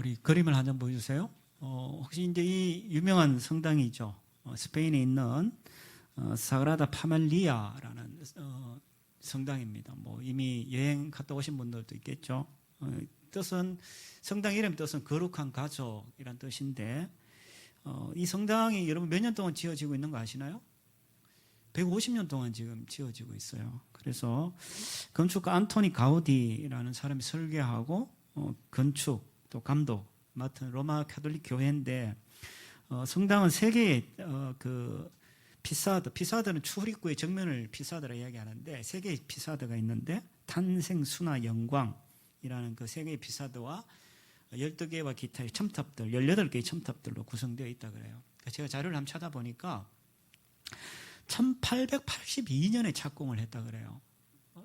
우리 그림을 한 장 보여주세요. 혹시 이제 이 유명한 성당이죠. 스페인에 있는 사그라다 파멜리아라는 성당입니다. 뭐 이미 여행 갔다 오신 분들도 있겠죠. 뜻은 성당 이름 뜻은 거룩한 가족이란 뜻인데 이 성당이 여러분 몇 년 동안 지어지고 있는 거 아시나요? 150년 동안 지금 지어지고 있어요. 그래서 건축가 안토니 가우디라는 사람이 설계하고 건축 또 감독 맡은 로마 가톨릭 교회인데 성당은 세 개의 피사드는 출입구의 정면을 피사드라 이야기하는데 세 개의 피사드가 있는데 탄생, 순화, 영광이라는 그 세 개의 피사드와 12개와 기타의 첨탑들, 18개의 첨탑들로 구성되어 있다 그래요. 제가 자료를 한번 찾아보니까 1882년에 착공을 했다 그래요.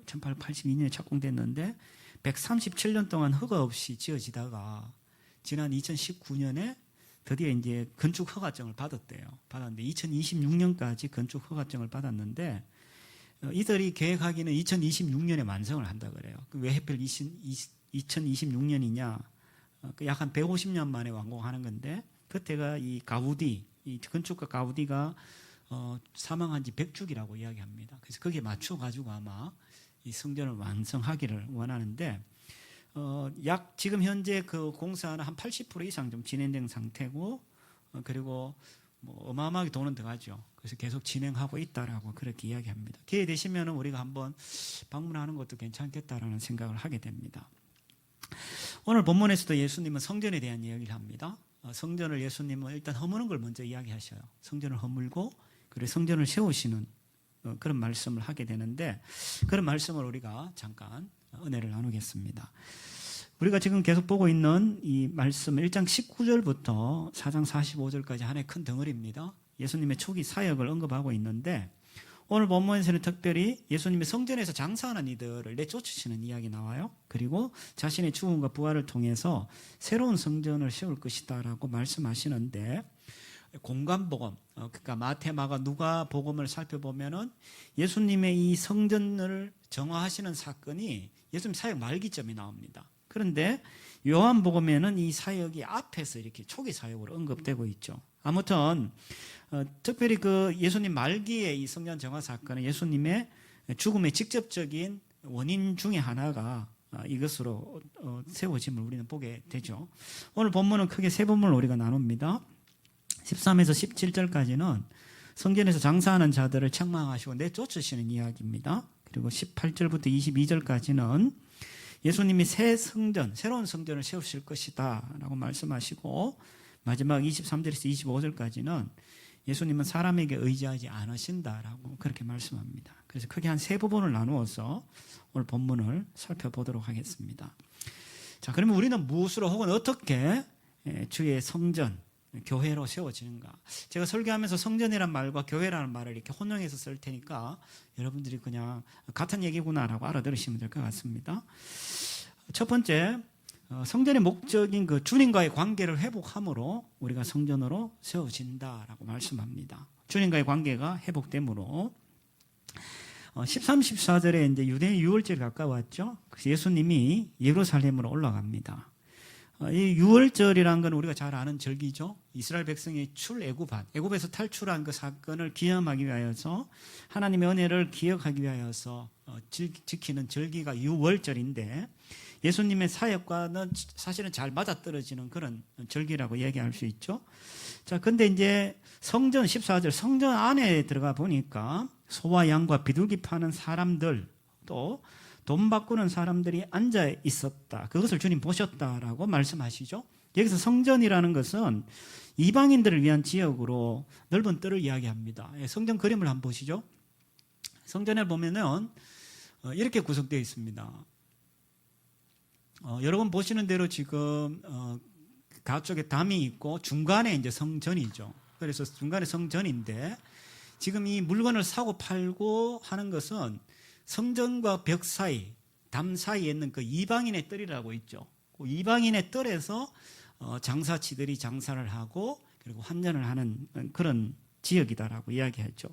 1882년에 착공됐는데 137년 동안 허가 없이 지어지다가 지난 2019년에 드디어 이제 건축 허가증을 받았는데 2026년까지 건축 허가증을 받았는데 이들이 계획하기는 2026년에 완성을 한다 그래요. 왜 하필 2026년이냐? 약 한 150년 만에 완공하는 건데 그때가 이 건축가 가우디가 사망한 지 100주기라고 이야기합니다. 그래서 거기에 맞춰가지고 아마 이 성전을 완성하기를 원하는데 약 지금 현재 그 공사는 한 80% 이상 좀 진행된 상태고 그리고 뭐 어마어마하게 돈은 들어가죠. 그래서 계속 진행하고 있다라고 그렇게 이야기합니다. 기회 되시면은 우리가 한번 방문하는 것도 괜찮겠다라는 생각을 하게 됩니다. 오늘 본문에서도 예수님은 성전에 대한 이야기를 합니다. 성전을 예수님은 일단 허무는 걸 먼저 이야기하셔요. 성전을 허물고 그리고 성전을 세우시는 그런 말씀을 하게 되는데 그런 말씀을 우리가 잠깐 은혜를 나누겠습니다. 우리가 지금 계속 보고 있는 이 말씀 1장 19절부터 4장 45절까지 하나의 큰 덩어리입니다. 예수님의 초기 사역을 언급하고 있는데 오늘 본문에서는 특별히 예수님의 성전에서 장사하는 이들을 내쫓으시는 이야기 나와요. 그리고 자신의 죽음과 부활을 통해서 새로운 성전을 세울 것이다 라고 말씀하시는데 공간복음, 그러니까 마태, 마가, 누가 복음을 살펴보면은 예수님의 이 성전을 정화하시는 사건이 예수님 사역 말기점이 나옵니다. 그런데 요한복음에는 이 사역이 앞에서 이렇게 초기 사역으로 언급되고 있죠. 아무튼 특별히 그 예수님 말기에 이 성전 정화 사건은 예수님의 죽음의 직접적인 원인 중에 하나가 이것으로 세워짐을 우리는 보게 되죠. 오늘 본문은 크게 세 부분을 우리가 나눕니다. 13에서 17절까지는 성전에서 장사하는 자들을 책망하시고 내쫓으시는 이야기입니다. 그리고 18절부터 22절까지는 예수님이 새로운 성전을 세우실 것이다 라고 말씀하시고 마지막 23절에서 25절까지는 예수님은 사람에게 의지하지 않으신다라고 그렇게 말씀합니다. 그래서 크게 한 세 부분을 나누어서 오늘 본문을 살펴보도록 하겠습니다. 자, 그러면 우리는 무엇으로 혹은 어떻게 주의 성전, 교회로 세워지는가? 제가 설교하면서 성전이란 말과 교회라는 말을 이렇게 혼용해서 쓸 테니까 여러분들이 그냥 같은 얘기구나라고 알아들으시면 될 것 같습니다. 첫 번째, 성전의 목적인 그 주님과의 관계를 회복함으로 우리가 성전으로 세워진다라고 말씀합니다. 주님과의 관계가 회복되므로 13, 14절에 이제 유대인 유월절이 가까웠죠. 그래서 예수님이 예루살렘으로 올라갑니다. 이 유월절이라는 건 우리가 잘 아는 절기죠. 이스라엘 백성의 애굽에서 탈출한 그 사건을 기념하기 위하여서 하나님의 은혜를 기억하기 위하여서 지키는 절기가 유월절인데 예수님의 사역과는 사실은 잘 맞아떨어지는 그런 절기라고 얘기할 수 있죠. 자, 근데 이제 성전 14절 성전 안에 들어가 보니까 소와 양과 비둘기 파는 사람들 또 돈 바꾸는 사람들이 앉아 있었다. 그것을 주님 보셨다라고 말씀하시죠. 여기서 성전이라는 것은 이방인들을 위한 지역으로 넓은 뜰을 이야기합니다. 성전 그림을 한번 보시죠. 성전에 보면은 이렇게 구성되어 있습니다. 여러분 보시는 대로 지금 가쪽에 담이 있고 중간에 이제 성전이죠. 그래서 중간에 성전인데 지금 이 물건을 사고 팔고 하는 것은 성전과 벽 사이, 담 사이에 있는 그 이방인의 뜰이라고 있죠. 그 이방인의 뜰에서 장사치들이 장사를 하고 그리고 환전을 하는 그런 지역이다라고 이야기했죠.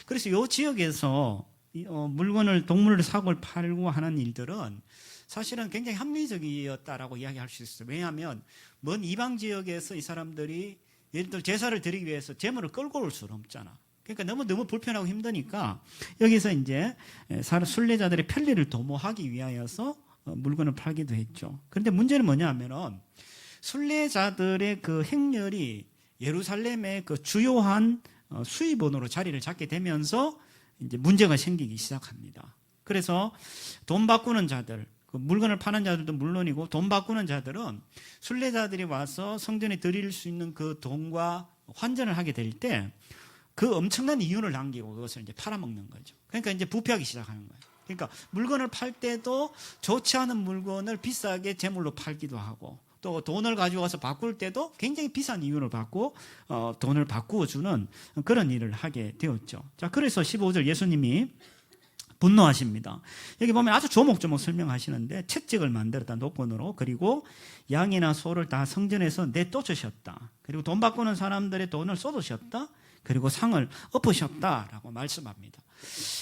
그래서 이 지역에서 물건을 동물을 사고 팔고 하는 일들은 사실은 굉장히 합리적이었다라고 이야기할 수 있어요. 왜냐하면 먼 이방 지역에서 이 사람들이 예를 들어 제사를 드리기 위해서 제물을 끌고 올 수는 없잖아. 그러니까 너무 불편하고 힘드니까 여기서 이제 순례자들의 편리를 도모하기 위하여서 물건을 팔기도 했죠. 그런데 문제는 뭐냐면은 순례자들의 그 행렬이 예루살렘의 그 주요한 수입원으로 자리를 잡게 되면서 이제 문제가 생기기 시작합니다. 그래서 돈 바꾸는 자들, 그 물건을 파는 자들도 물론이고 돈 바꾸는 자들은 순례자들이 와서 성전에 드릴 수 있는 그 돈과 환전을 하게 될 때 그 엄청난 이윤을 남기고 그것을 이제 팔아먹는 거죠. 그러니까 이제 부패하기 시작하는 거예요. 그러니까 물건을 팔 때도 좋지 않은 물건을 비싸게 제물로 팔기도 하고 또 돈을 가지고 와서 바꿀 때도 굉장히 비싼 이윤을 받고 돈을 바꾸어 주는 그런 일을 하게 되었죠. 자, 그래서 15절 예수님이 분노하십니다. 여기 보면 아주 조목조목 설명하시는데 채찍을 만들었다 노건으로 그리고 양이나 소를 다 성전에서 내쫓으셨다. 그리고 돈 바꾸는 사람들의 돈을 쏟으셨다. 그리고 상을 엎으셨다라고 말씀합니다.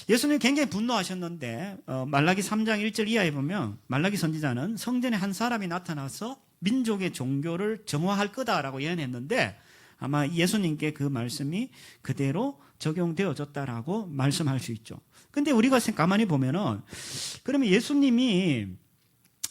예수님이 굉장히 분노하셨는데 말라기 3장 1절 이하에 보면 말라기 선지자는 성전에 한 사람이 나타나서 민족의 종교를 정화할 거다라고 예언했는데 아마 예수님께 그 말씀이 그대로 적용되어졌다라고 말씀할 수 있죠. 근데 우리가 가만히 보면은 그러면 예수님이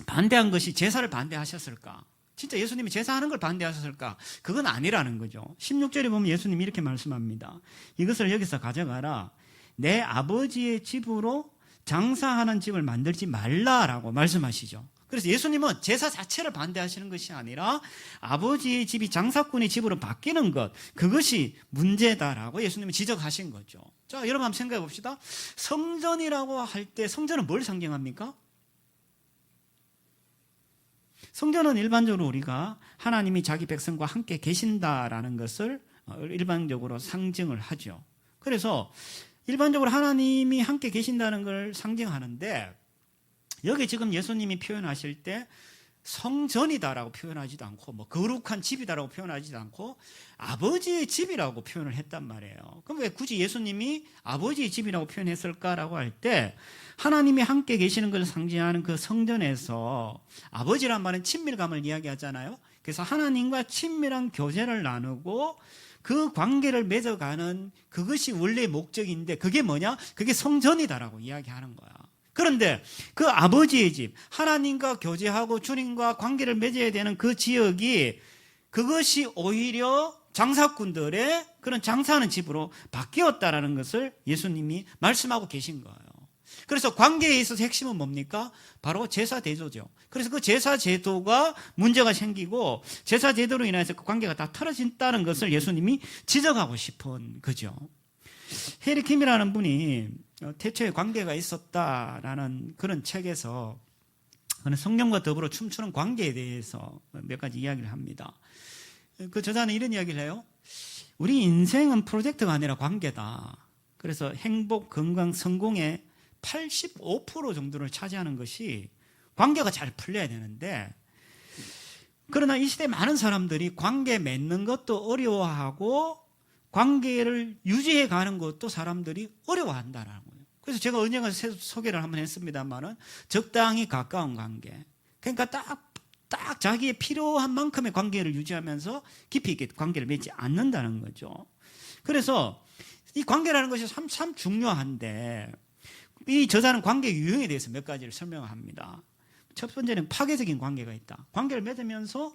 반대한 것이 제사를 반대하셨을까? 진짜 예수님이 제사하는 걸 반대하셨을까? 그건 아니라는 거죠. 16절에 보면 예수님이 이렇게 말씀합니다. 이것을 여기서 가져가라. 내 아버지의 집으로 장사하는 집을 만들지 말라라고 말씀하시죠. 그래서 예수님은 제사 자체를 반대하시는 것이 아니라 아버지의 집이 장사꾼의 집으로 바뀌는 것, 그것이 문제다라고 예수님이 지적하신 거죠. 자, 여러분 한번 생각해 봅시다. 성전이라고 할 때 성전은 뭘 상징합니까? 성전은 일반적으로 우리가 하나님이 자기 백성과 함께 계신다라는 것을 일반적으로 상징을 하죠. 그래서 일반적으로 하나님이 함께 계신다는 걸 상징하는데 여기 지금 예수님이 표현하실 때 성전이다라고 표현하지도 않고 뭐 거룩한 집이다라고 표현하지도 않고 아버지의 집이라고 표현을 했단 말이에요. 그럼 왜 굳이 예수님이 아버지의 집이라고 표현했을까라고 할 때 하나님이 함께 계시는 것을 상징하는 그 성전에서 아버지란 말은 친밀감을 이야기하잖아요. 그래서 하나님과 친밀한 교제를 나누고 그 관계를 맺어가는 그것이 원래의 목적인데 그게 뭐냐? 그게 성전이다라고 이야기하는 거야. 그런데 그 아버지의 집, 하나님과 교제하고 주님과 관계를 맺어야 되는 그 지역이 그것이 오히려 장사꾼들의 그런 장사하는 집으로 바뀌었다라는 것을 예수님이 말씀하고 계신 거예요. 그래서 관계에 있어서 핵심은 뭡니까? 바로 제사 제도죠. 그래서 그 제사 제도가 문제가 생기고 제사 제도로 인해서 그 관계가 다 틀어진다는 것을 예수님이 지적하고 싶은 거죠. 해리 킴이라는 분이 태초에 관계가 있었다라는 그런 책에서 성령과 더불어 춤추는 관계에 대해서 몇 가지 이야기를 합니다. 그 저자는 이런 이야기를 해요. 우리 인생은 프로젝트가 아니라 관계다. 그래서 행복, 건강, 성공의 85% 정도를 차지하는 것이 관계가 잘 풀려야 되는데 그러나 이 시대에 많은 사람들이 관계 맺는 것도 어려워하고 관계를 유지해 가는 것도 사람들이 어려워한다는 거예요. 그래서 제가 언젠가 소개를 한번 했습니다만은 적당히 가까운 관계. 그러니까 딱 자기의 필요한 만큼의 관계를 유지하면서 깊이 있게 관계를 맺지 않는다는 거죠. 그래서 이 관계라는 것이 참 중요한데 이 저자는 관계 유형에 대해서 몇 가지를 설명합니다. 첫 번째는 파괴적인 관계가 있다. 관계를 맺으면서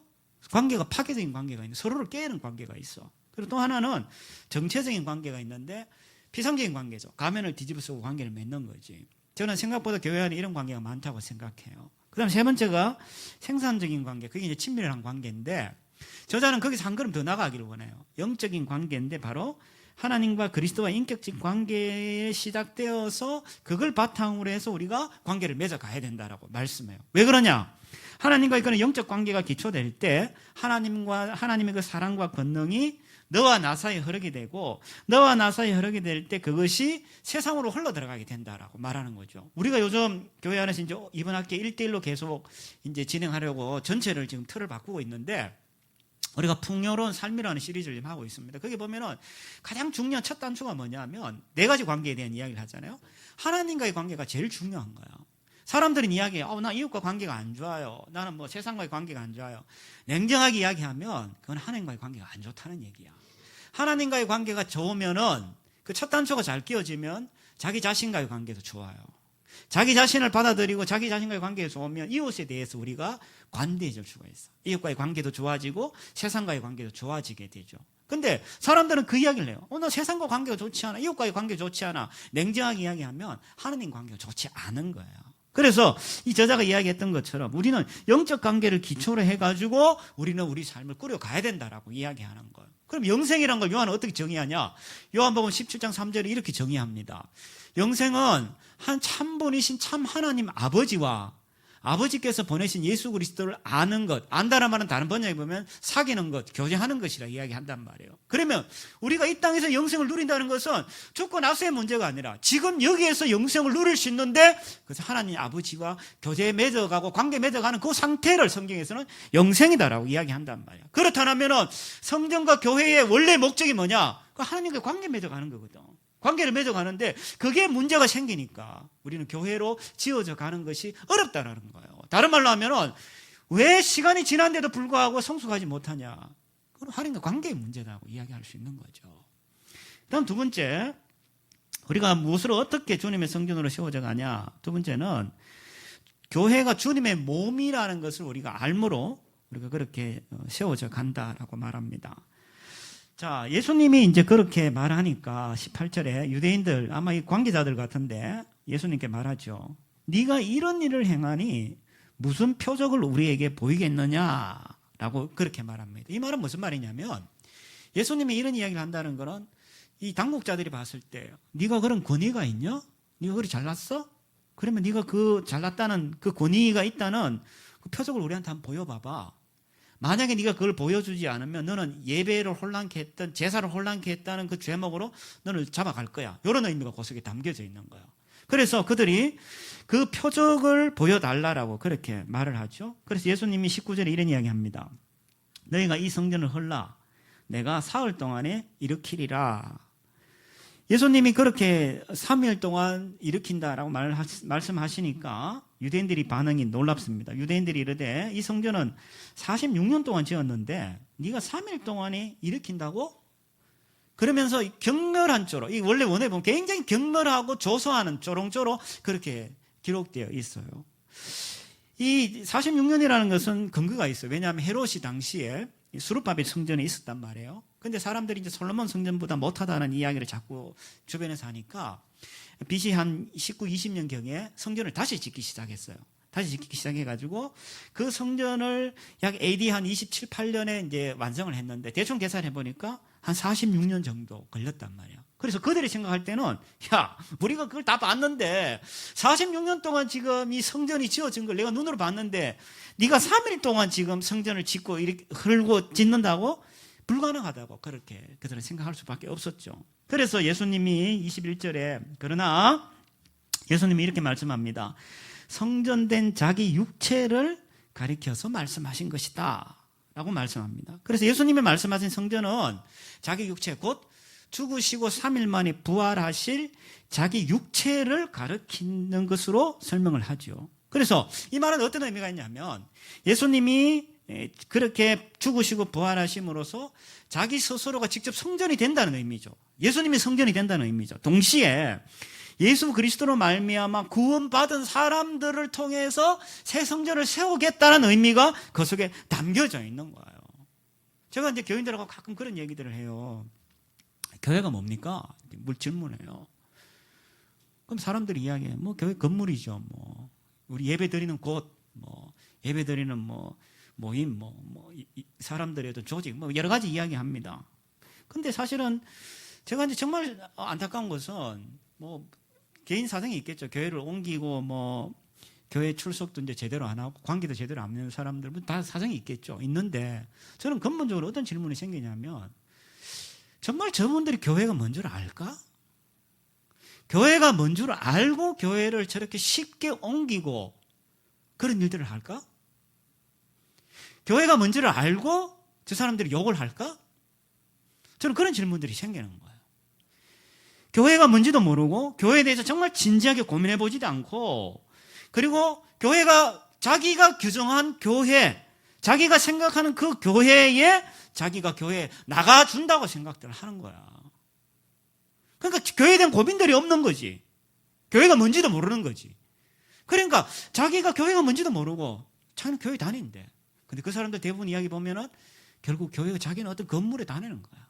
관계가 파괴적인 관계가 있는 서로를 깨는 관계가 있어. 그리고 또 하나는 정체적인 관계가 있는데 피상적인 관계죠. 가면을 뒤집어 쓰고 관계를 맺는 거지. 저는 생각보다 교회 안에 이런 관계가 많다고 생각해요. 그 다음 세 번째가 생산적인 관계. 그게 이제 친밀한 관계인데 저자는 거기서 한 걸음 더 나가기를 원해요. 영적인 관계인데 바로 하나님과 그리스도와 인격적 관계에 시작되어서 그걸 바탕으로 해서 우리가 관계를 맺어가야 된다라고 말씀해요. 왜 그러냐? 하나님과 그런 영적 관계가 기초될 때 하나님의 그 사랑과 권능이 너와 나 사이에 흐르게 되고 너와 나 사이에 흐르게 될 때 그것이 세상으로 흘러 들어가게 된다라고 말하는 거죠. 우리가 요즘 교회 안에서 이제 이번 학기 1대1로 계속 이제 진행하려고 전체를 지금 틀을 바꾸고 있는데 우리가 풍요로운 삶이라는 시리즈를 지금 하고 있습니다. 거기 보면은 가장 중요한 첫 단추가 뭐냐면 네 가지 관계에 대한 이야기를 하잖아요. 하나님과의 관계가 제일 중요한 거야. 사람들은 이야기해요. 나 이웃과 관계가 안 좋아요. 나는 뭐 세상과의 관계가 안 좋아요. 냉정하게 이야기하면 그건 하나님과의 관계가 안 좋다는 얘기야. 하나님과의 관계가 좋으면은 그 첫 단초가 잘 끼워지면 자기 자신과의 관계도 좋아요. 자기 자신을 받아들이고 자기 자신과의 관계가 좋으면 이웃에 대해서 우리가 관대해질 수가 있어. 이웃과의 관계도 좋아지고 세상과의 관계도 좋아지게 되죠. 근데 사람들은 그 이야기를 해요. 나 세상과 관계가 좋지 않아. 이웃과의 관계가 좋지 않아. 냉정하게 이야기하면 하나님 관계가 좋지 않은 거예요. 그래서 이 저자가 이야기했던 것처럼 우리는 영적 관계를 기초로 해가지고 우리는 우리 삶을 꾸려가야 된다라고 이야기하는 거예요. 그럼 영생이란 걸 요한은 어떻게 정의하냐? 요한복음 17장 3절에 이렇게 정의합니다. 영생은 한 참분이신 참 하나님 아버지와 아버지께서 보내신 예수 그리스도를 아는 것, 안다는 말은 다른 번역에 보면 사귀는 것, 교제하는 것이라 이야기한단 말이에요. 그러면 우리가 이 땅에서 영생을 누린다는 것은 죽고 나서의 문제가 아니라 지금 여기에서 영생을 누릴 수 있는데 그래서 하나님 아버지와 교제에 맺어가고 관계에 맺어가는 그 상태를 성경에서는 영생이다라고 이야기한단 말이에요. 그렇다면 성전과 교회의 원래 목적이 뭐냐? 그 하나님과 관계에 맺어가는 거거든. 관계를 맺어가는데 그게 문제가 생기니까 우리는 교회로 지어져 가는 것이 어렵다라는 거예요. 다른 말로 하면은 왜 시간이 지난데도 불구하고 성숙하지 못하냐? 그건 하나님과 관계의 문제라고 이야기할 수 있는 거죠. 다음 두 번째, 우리가 무엇으로 어떻게 주님의 성전으로 세워져 가냐? 두 번째는 교회가 주님의 몸이라는 것을 우리가 알므로 우리가 그렇게 세워져 간다라고 말합니다. 자, 예수님이 이제 그렇게 말하니까 18절에 유대인들 아마 이 관계자들 같은데 예수님께 말하죠. 네가 이런 일을 행하니 무슨 표적을 우리에게 보이겠느냐라고 그렇게 말합니다. 이 말은 무슨 말이냐면 예수님이 이런 이야기를 한다는 거는 이 당국자들이 봤을 때 네가 그런 권위가 있냐? 네가 그리 잘났어? 그러면 네가 그 잘났다는 그 권위가 있다는 그 표적을 우리한테 한번 보여봐봐. 만약에 네가 그걸 보여주지 않으면 너는 예배를 혼란케 했던 제사를 혼란케 했다는 그 죄목으로 너를 잡아갈 거야. 이런 의미가 그 속에 담겨져 있는 거야. 그래서 그들이 그 표적을 보여달라고 그렇게 말을 하죠. 그래서 예수님이 19절에 이런 이야기합니다. 너희가 이 성전을 헐라 내가 사흘 동안에 일으키리라. 예수님이 그렇게 3일 동안 일으킨다라고 말씀하시니까 유대인들이 반응이 놀랍습니다. 유대인들이 이르되 이 성전은 46년 동안 지었는데 네가 3일 동안에 일으킨다고? 그러면서 격렬한 조로, 이 원래 원에 보면 굉장히 격렬하고 조소하는 조롱조로 그렇게 기록되어 있어요. 이 46년이라는 것은 근거가 있어요. 왜냐하면 헤롯이 당시에 수르바벨 성전에 있었단 말이에요. 근데 사람들이 이제 솔로몬 성전보다 못하다는 이야기를 자꾸 주변에서 하니까 BC 한 19, 20년경에 성전을 다시 짓기 시작했어요. 다시 짓기 시작해가지고 그 성전을 약 AD 한 27, 8년에 이제 완성을 했는데 대충 계산해 보니까 한 46년 정도 걸렸단 말이야. 그래서 그들이 생각할 때는 야, 우리가 그걸 다 봤는데 46년 동안 지금 이 성전이 지어진 걸 내가 눈으로 봤는데 네가 3일 동안 지금 성전을 짓고 이렇게 흘고 짓는다고? 불가능하다고 그렇게 그들은 생각할 수밖에 없었죠. 그래서 예수님이 21절에 그러나 예수님이 이렇게 말씀합니다. 성전된 자기 육체를 가리켜서 말씀하신 것이다 라고 말씀합니다. 그래서 예수님이 말씀하신 성전은 자기 육체 곧 죽으시고 3일 만에 부활하실 자기 육체를 가리키는 것으로 설명을 하죠. 그래서 이 말은 어떤 의미가 있냐면 예수님이 그렇게 죽으시고 부활하심으로써 자기 스스로가 직접 성전이 된다는 의미죠. 예수님이 성전이 된다는 의미죠. 동시에 예수 그리스도로 말미암아 구원받은 사람들을 통해서 새 성전을 세우겠다는 의미가 그 속에 담겨져 있는 거예요. 제가 이제 교인들하고 가끔 그런 얘기들을 해요. 교회가 뭡니까? 물 질문해요. 그럼 사람들이 이야기해. 뭐 교회 건물이죠. 뭐 우리 예배 드리는 곳, 뭐 예배 드리는 뭐 모임, 사람들의 조직, 뭐 여러 가지 이야기합니다. 근데 사실은 제가 이제 정말 안타까운 것은 뭐 개인 사정이 있겠죠. 교회를 옮기고 뭐 교회 출석도 이제 제대로 안 하고 관계도 제대로 안 하는 사람들 다 사정이 있겠죠. 있는데 저는 근본적으로 어떤 질문이 생기냐면 정말 저분들이 교회가 뭔 줄 알까? 교회가 뭔 줄 알고 교회를 저렇게 쉽게 옮기고 그런 일들을 할까? 교회가 뭔지를 알고 저 사람들이 욕을 할까? 저는 그런 질문들이 생기는 거예요. 교회가 뭔지도 모르고 교회에 대해서 정말 진지하게 고민해 보지도 않고 그리고 교회가 자기가 규정한 교회, 자기가 생각하는 그 교회에 자기가 교회에 나가준다고 생각들을 하는 거야. 그러니까 교회에 대한 고민들이 없는 거지. 교회가 뭔지도 모르는 거지. 그러니까 자기가 교회가 뭔지도 모르고 자기는 교회 다니는데, 근데 그 사람들 대부분 이야기 보면은 결국 교회가 자기는 어떤 건물에 다니는 거야.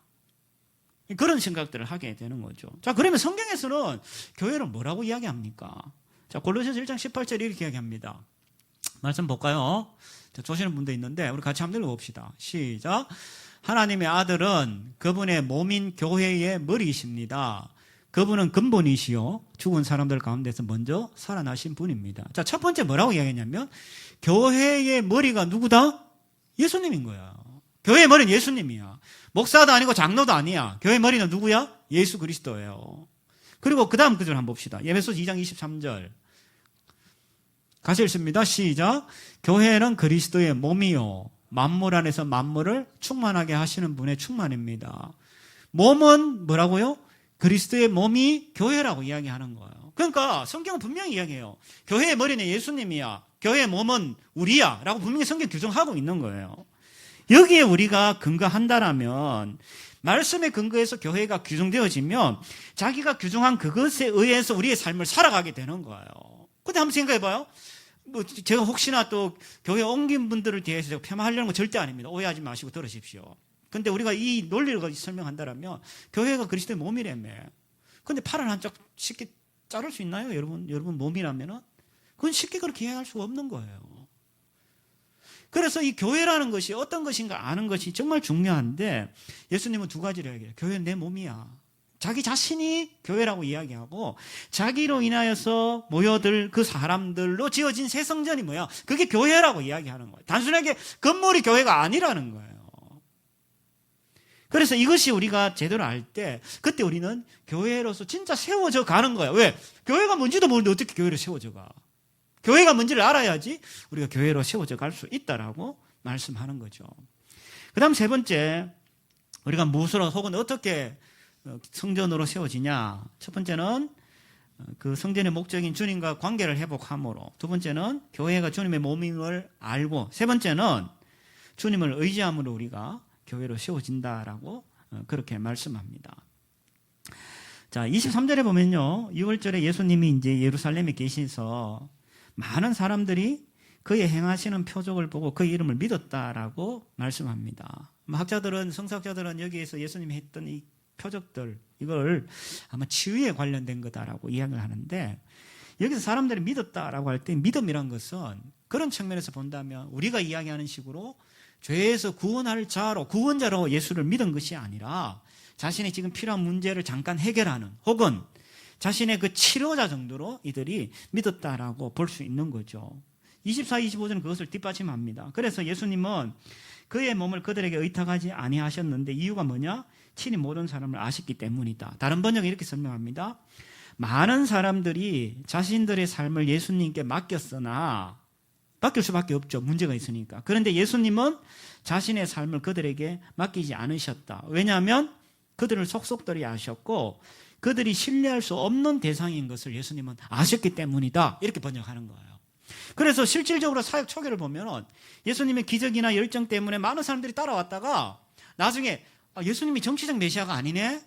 그런 생각들을 하게 되는 거죠. 자, 그러면 성경에서는 교회를 뭐라고 이야기합니까? 자, 골로새서 1장 18절 이렇게 이야기합니다. 말씀 볼까요? 자, 조시는 분도 있는데 우리 같이 한번 읽어봅시다. 시작. 하나님의 아들은 그분의 몸인 교회의 머리이십니다. 그분은 근본이시요 죽은 사람들 가운데서 먼저 살아나신 분입니다. 자, 첫 번째 뭐라고 이야기했냐면 교회의 머리가 누구다? 예수님인 거야. 교회의 머리는 예수님이야. 목사도 아니고 장로도 아니야. 교회의 머리는 누구야? 예수 그리스도예요. 그리고 그 다음 구절 한번 봅시다. 에베소서 2장 23절 같이 읽습니다. 시작. 교회는 그리스도의 몸이요 만물 안에서 만물을 충만하게 하시는 분의 충만입니다. 몸은 뭐라고요? 그리스도의 몸이 교회라고 이야기하는 거예요. 그러니까 성경은 분명히 이야기해요. 교회의 머리는 예수님이야. 교회의 몸은 우리야 라고 분명히 성경 규정하고 있는 거예요. 여기에 우리가 근거한다라면 말씀에 근거해서 교회가 규정되어지면 자기가 규정한 그것에 의해서 우리의 삶을 살아가게 되는 거예요. 근데 한번 생각해봐요. 뭐 제가 혹시나 또 교회 옮긴 분들을 대해서 제가 폄하하려는 건 절대 아닙니다. 오해하지 마시고 들으십시오. 근데 우리가 이 논리를 설명한다면 교회가 그리스도의 몸이라며. 근데 팔을 한쪽 쉽게 자를 수 있나요? 여러분 몸이라면은 그건 쉽게 그렇게 이해할 수가 없는 거예요. 그래서 이 교회라는 것이 어떤 것인가 아는 것이 정말 중요한데 예수님은 두 가지를 이야기해요. 교회는 내 몸이야. 자기 자신이 교회라고 이야기하고 자기로 인하여서 모여들 그 사람들로 지어진 새 성전이 뭐야? 그게 교회라고 이야기하는 거예요. 단순하게 건물이 교회가 아니라는 거예요. 그래서 이것이 우리가 제대로 알 때 그때 우리는 교회로서 진짜 세워져 가는 거야. 왜? 교회가 뭔지도 모르는데 어떻게 교회로 세워져 가? 교회가 뭔지를 알아야지 우리가 교회로 세워져 갈 수 있다라고 말씀하는 거죠. 그 다음 세 번째, 우리가 무엇으로 혹은 어떻게 성전으로 세워지냐. 첫 번째는 그 성전의 목적인 주님과 관계를 회복함으로, 두 번째는 교회가 주님의 몸임을 알고, 세 번째는 주님을 의지함으로 우리가 교회로 세워진다라고 그렇게 말씀합니다. 자, 23절에 보면요. 6월절에 예수님이 이제 예루살렘에 계셔서 많은 사람들이 그의 행하시는 표적을 보고 그의 이름을 믿었다라고 말씀합니다. 학자들은, 성서학자들은 여기에서 예수님이 했던 이 표적들, 이걸 아마 치유에 관련된 거다라고 이야기를 하는데, 여기서 사람들이 믿었다라고 할 때 믿음이란 것은 그런 측면에서 본다면 우리가 이야기하는 식으로 죄에서 구원할 자로, 구원자로 예수를 믿은 것이 아니라 자신이 지금 필요한 문제를 잠깐 해결하는, 혹은 자신의 그 치료자 정도로 이들이 믿었다라고 볼 수 있는 거죠. 24, 25절은 그것을 뒷받침합니다. 그래서 예수님은 그의 몸을 그들에게 의탁하지 아니하셨는데 이유가 뭐냐? 친히 모든 사람을 아셨기 때문이다. 다른 번역은 이렇게 설명합니다. 많은 사람들이 자신들의 삶을 예수님께 맡겼으나, 맡길 수밖에 없죠. 문제가 있으니까. 그런데 예수님은 자신의 삶을 그들에게 맡기지 않으셨다. 왜냐하면 그들을 속속들이 아셨고 그들이 신뢰할 수 없는 대상인 것을 예수님은 아셨기 때문이다. 이렇게 번역하는 거예요. 그래서 실질적으로 사역 초기를 보면 예수님의 기적이나 열정 때문에 많은 사람들이 따라왔다가 나중에 예수님이 정치적 메시아가 아니네?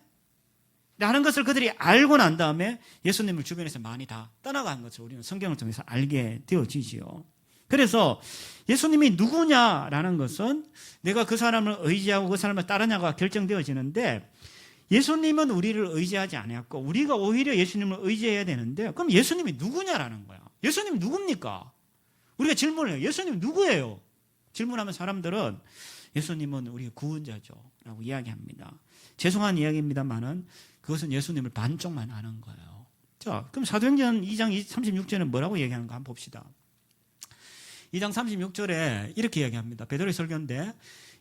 라는 것을 그들이 알고 난 다음에 예수님을 주변에서 많이 다 떠나간 것을 우리는 성경을 통해서 알게 되어지지요. 그래서 예수님이 누구냐라는 것은 내가 그 사람을 의지하고 그 사람을 따르냐가 결정되어지는데, 예수님은 우리를 의지하지 않았고 우리가 오히려 예수님을 의지해야 되는데, 그럼 예수님이 누구냐라는 거야. 예수님이 누굽니까? 우리가 질문을 해요. 예수님이 누구예요? 질문하면 사람들은 예수님은 우리의 구원자죠 라고 이야기합니다. 죄송한 이야기입니다만은 그것은 예수님을 반쪽만 아는 거예요. 자, 그럼 사도행전 2장 36절은 뭐라고 얘기하는가 한번 봅시다. 2장 36절에 이렇게 이야기합니다. 베드로의 설교인데,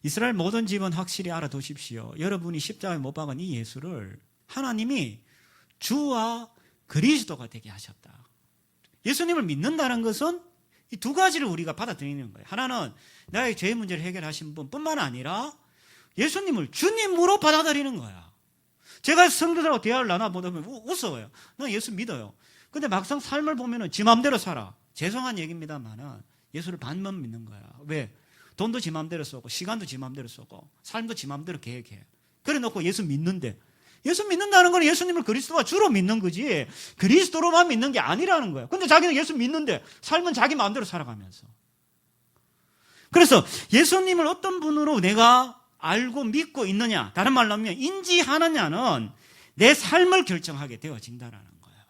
이스라엘 모든 집은 확실히 알아두십시오. 여러분이 십자가에 못 박은 이 예수를 하나님이 주와 그리스도가 되게 하셨다. 예수님을 믿는다는 것은 이 두 가지를 우리가 받아들이는 거예요. 하나는 나의 죄의 문제를 해결하신 분뿐만 아니라 예수님을 주님으로 받아들이는 거야. 제가 성도들하고 대화를 나눠보다 보면 웃어요. 나 예수 믿어요. 근데 막상 삶을 보면 지 마음대로 살아. 죄송한 얘기입니다만은 예수를 반만 믿는 거야. 왜? 돈도 지 마음대로 쓰고 시간도 지 마음대로 쓰고 삶도 지 마음대로 계획해. 그래 놓고 예수 믿는데, 예수 믿는다는 건 예수님을 그리스도와 주로 믿는 거지 그리스도로만 믿는 게 아니라는 거야. 근데 자기는 예수 믿는데 삶은 자기 마음대로 살아가면서. 그래서 예수님을 어떤 분으로 내가 알고 믿고 있느냐, 다른 말로 하면 인지하느냐는 내 삶을 결정하게 되어진다는 거예요.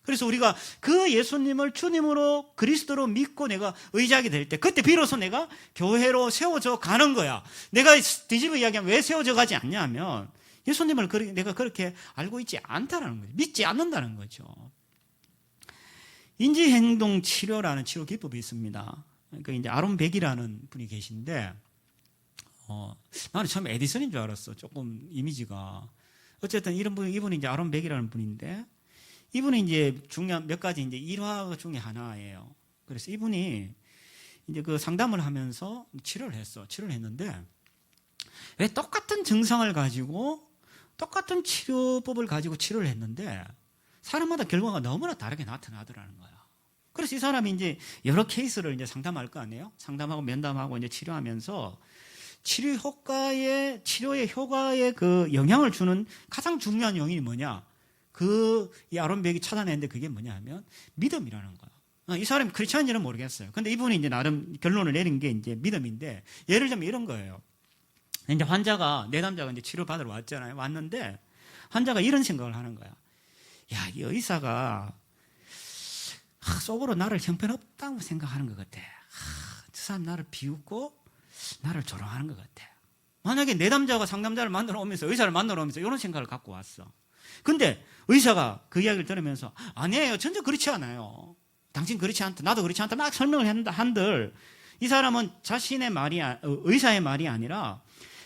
그래서 우리가 그 예수님을 주님으로 그리스도로 믿고 내가 의지하게 될 때, 그때 비로소 내가 교회로 세워져 가는 거야. 내가 뒤집어 이야기하면 왜 세워져 가지 않냐 하면 예수님을 내가 그렇게 알고 있지 않다는 거죠. 믿지 않는다는 거죠. 인지행동 치료라는 치료 기법이 있습니다. 그러니까 이제 아론 백이라는 분이 계신데, 나는 처음에 에디슨인 줄 알았어. 조금 이미지가. 어쨌든 이분이 이제 아론 백이라는 분인데, 이분이 이제 중요한 몇 가지 이제 일화 중에 하나예요. 그래서 이분이 이제 그 상담을 하면서 치료를 했는데, 왜 똑같은 증상을 가지고 똑같은 치료법을 가지고 치료를 했는데 사람마다 결과가 너무나 다르게 나타나더라는 거야. 그래서 이 사람이 이제 여러 케이스를 이제 상담할 거 아니에요? 상담하고 면담하고 이제 치료하면서 치료의 효과에 그 영향을 주는 가장 중요한 요인이 뭐냐? 이 아론 백이 찾아냈는데 그게 뭐냐 하면 믿음이라는 거야. 이 사람이 크리스찬인지는 모르겠어요. 근데 이분이 이제 나름 결론을 내린 게 이제 믿음인데, 예를 들면 이런 거예요. 이제 내담자가 이제 치료받으러 왔잖아요. 왔는데 환자가 이런 생각을 하는 거야. 야, 이 의사가 속으로 나를 형편없다고 생각하는 것 같아. 저 사람 나를 비웃고 나를 조롱하는 것 같아. 만약에 내담자가 상담자를 만나러 오면서, 의사를 만나러 오면서 이런 생각을 갖고 왔어. 근데 의사가 그 이야기를 들으면서 아니에요, 전혀 그렇지 않아요. 당신 그렇지 않다, 나도 그렇지 않다 막 설명을 한들, 이 사람은 의사의 말이 아니라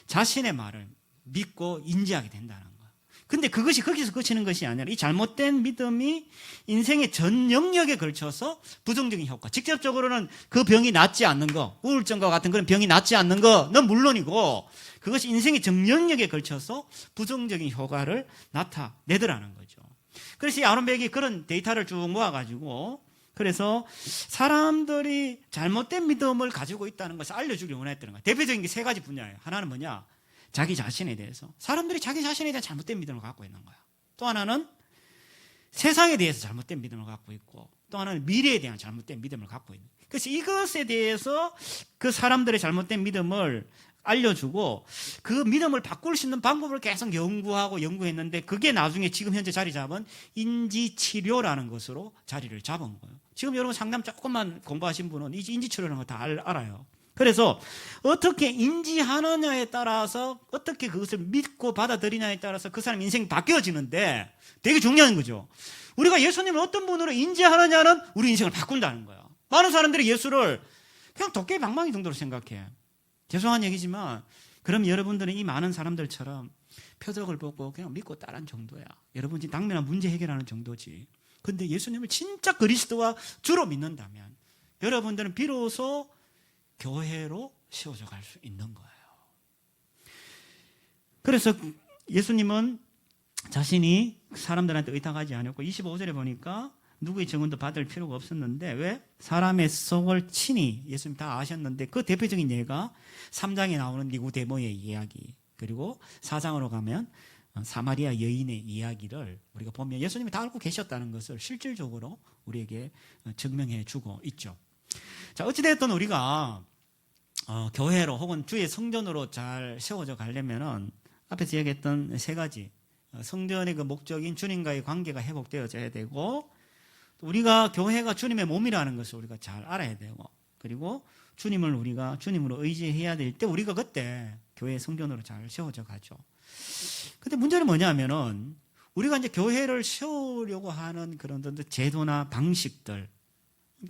자신의 말을 믿고 인지하게 된다는 거야. 근데 그것이 거기서 그치는 것이 아니라 이 잘못된 믿음이 인생의 전 영역에 걸쳐서 부정적인 효과, 직접적으로는 그 병이 낫지 않는 거, 우울증과 같은 그런 병이 낫지 않는 거는 물론이고, 그것이 인생의 전 영역에 걸쳐서 부정적인 효과를 나타내더라는 거죠. 그래서 이 아론 백이 그런 데이터를 쭉 모아가지고, 그래서 사람들이 잘못된 믿음을 가지고 있다는 것을 알려주길 원했다는 거예요. 대표적인 게 세 가지 분야예요. 하나는 뭐냐? 자기 자신에 대해서. 사람들이 자기 자신에 대한 잘못된 믿음을 갖고 있는 거야. 또 하나는 세상에 대해서 잘못된 믿음을 갖고 있고, 또 하나는 미래에 대한 잘못된 믿음을 갖고 있는 거예요. 그래서 이것에 대해서 그 사람들의 잘못된 믿음을 알려주고, 그 믿음을 바꿀 수 있는 방법을 계속 연구했는데, 그게 나중에 지금 현재 자리 잡은 인지치료라는 것으로 자리를 잡은 거예요. 지금 여러분 상담 조금만 공부하신 분은 이 인지치료라는 거 다 알아요. 그래서 어떻게 인지하느냐에 따라서, 어떻게 그것을 믿고 받아들이냐에 따라서 그 사람 인생이 바뀌어지는데 되게 중요한 거죠. 우리가 예수님을 어떤 분으로 인지하느냐는 우리 인생을 바꾼다는 거야. 많은 사람들이 예수를 그냥 도깨비 방망이 정도로 생각해. 죄송한 얘기지만, 그럼 여러분들은 이 많은 사람들처럼 표적을 보고 그냥 믿고 따르는 정도야. 여러분이 당면한 문제 해결하는 정도지. 근데 예수님을 진짜 그리스도와 주로 믿는다면 여러분들은 비로소 교회로 세워져 갈 수 있는 거예요. 그래서 예수님은 자신이 사람들한테 의탁하지 않았고, 25절에 보니까 누구의 증언도 받을 필요가 없었는데, 왜? 사람의 속을 친히 예수님 다 아셨는데, 그 대표적인 예가 3장에 나오는 니고데모의 이야기, 그리고 4장으로 가면 사마리아 여인의 이야기를 우리가 보면 예수님이 다 알고 계셨다는 것을 실질적으로 우리에게 증명해 주고 있죠. 자, 어찌됐든 우리가 교회로 혹은 주의 성전으로 잘 세워져 가려면은 앞에서 얘기했던 세 가지, 성전의 그 목적인 주님과의 관계가 회복되어져야 되고, 우리가 교회가 주님의 몸이라는 것을 우리가 잘 알아야 되고, 그리고 우리가 주님으로 의지해야 될 때 우리가 그때 교회 성전으로 잘 세워져 가죠. 근데 문제는 뭐냐면은 우리가 이제 교회를 세우려고 하는 그런 제도나 방식들,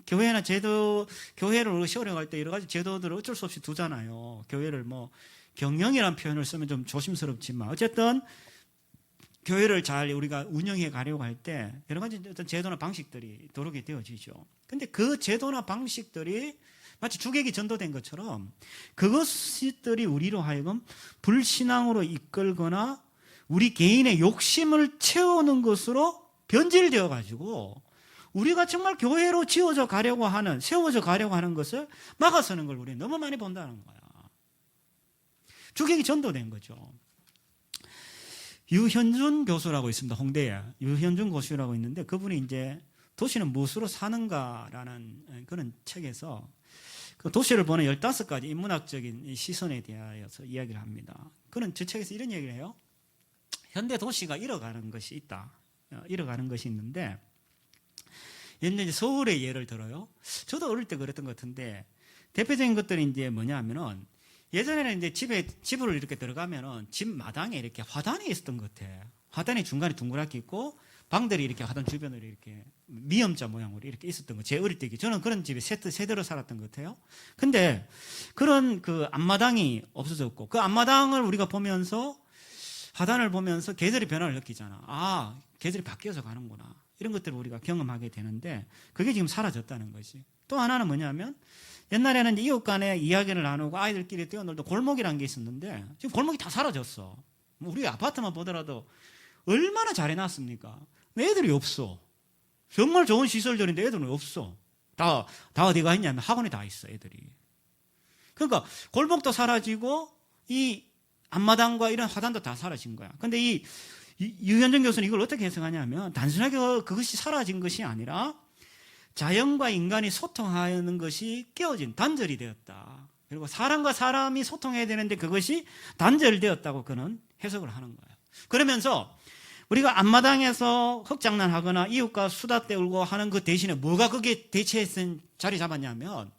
교회를 세우려고 할 때 여러 가지 제도들을 어쩔 수 없이 두잖아요. 교회를 경영이라는 표현을 쓰면 좀 조심스럽지만, 어쨌든 교회를 잘 우리가 운영해 가려고 할 때 여러 가지 어떤 제도나 방식들이 들어오게 되어지죠. 근데 그 제도나 방식들이 마치 주객이 전도된 것처럼 그것들이 우리로 하여금 불신앙으로 이끌거나 우리 개인의 욕심을 채우는 것으로 변질되어 가지고 우리가 정말 교회로 지어져 가려고 하는, 세워져 가려고 하는 것을 막아서는 걸 우리는 너무 많이 본다는 거야. 주객이 전도된 거죠. 유현준 교수라고 있습니다. 홍대에. 유현준 교수라고 있는데 그분이 이제 도시는 무엇으로 사는가라는 그런 책에서 그 도시를 보는 15가지 인문학적인 시선에 대하여서 이야기를 합니다. 그는 저 책에서 이런 얘기를 해요. 현대 도시가 잃어가는 것이 있다. 잃어가는 것이 있는데, 예를 서울의 예를 들어요. 저도 어릴 때 그랬던 것 같은데, 대표적인 것들이 이제 뭐냐 하면은, 예전에는 이제 집으로 이렇게 들어가면은 집 마당에 이렇게 화단이 있었던 것 같아. 화단이 중간에 둥그랗게 있고, 방들이 이렇게 화단 주변으로 이렇게 미음자 모양으로 이렇게 있었던 거. 제 어릴 때 저는 그런 집에 세대로 살았던 것 같아요. 근데 그런 그 앞마당이 없어졌고, 그 앞마당을 우리가 보면서 화단을 보면서 계절의 변화를 느끼잖아. 아, 계절이 바뀌어서 가는구나. 이런 것들을 우리가 경험하게 되는데 그게 지금 사라졌다는 것이. 또 하나는 뭐냐면 옛날에는 이웃 간에 이야기를 나누고 아이들끼리 뛰어놀던 골목이라는 게 있었는데 지금 골목이 다 사라졌어. 우리 아파트만 보더라도 얼마나 잘 해놨습니까? 애들이 없어. 정말 좋은 시설들인데 애들은 없어. 다 어디가 있냐면 학원에 다 있어, 애들이. 그러니까 골목도 사라지고 이 앞마당과 이런 화단도 다 사라진 거야. 근데 이 유현정 교수는 이걸 어떻게 해석하냐면 단순하게 그것이 사라진 것이 아니라 자연과 인간이 소통하는 것이 깨어진, 단절이 되었다. 그리고 사람과 사람이 소통해야 되는데 그것이 단절되었다고 그는 해석을 하는 거예요. 그러면서 우리가 앞마당에서 흙장난하거나 이웃과 수다 떨고 하는 그 대신에 뭐가 그게 대체해서 자리 잡았냐면